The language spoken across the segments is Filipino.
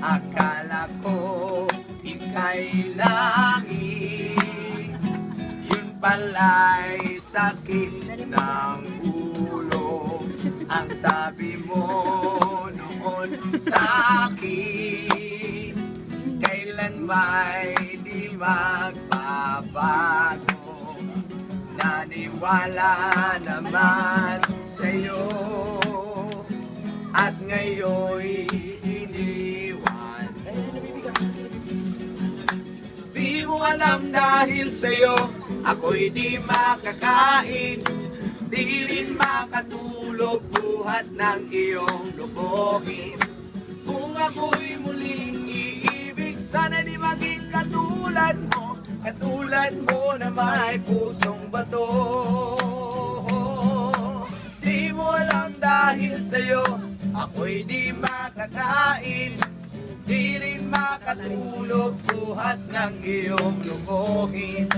Akala ko ika'y langit, yun pala'y sakit ng ulo. Ang sabi mo noon sa'kin, kailan may di magbabago. Naniwala naman sa'yo, at ngayon'y iniwan mo. Di mo alam dahil sa'yo ako'y di makakain, di rin makatulog buhat ng iyong lokohin. Kung ako'y muling iibig, sana di maging katulad mo, katulad mo na may pusong bato. Di mo alam dahil sa'yo ako'y di makakain, di rin makatulog buhat ng iyong lokohin.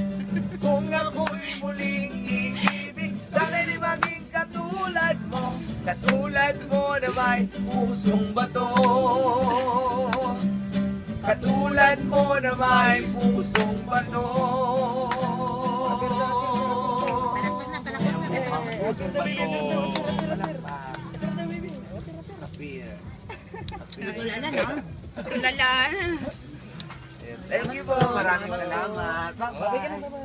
Kung ako'y muling iibig, sana di maging katulad mo na may pusong bato. Katulad mo na may pusong bato. Pusong bato. Tulala na. Tulala. Thank you po. Maraming salamat. Bye-bye.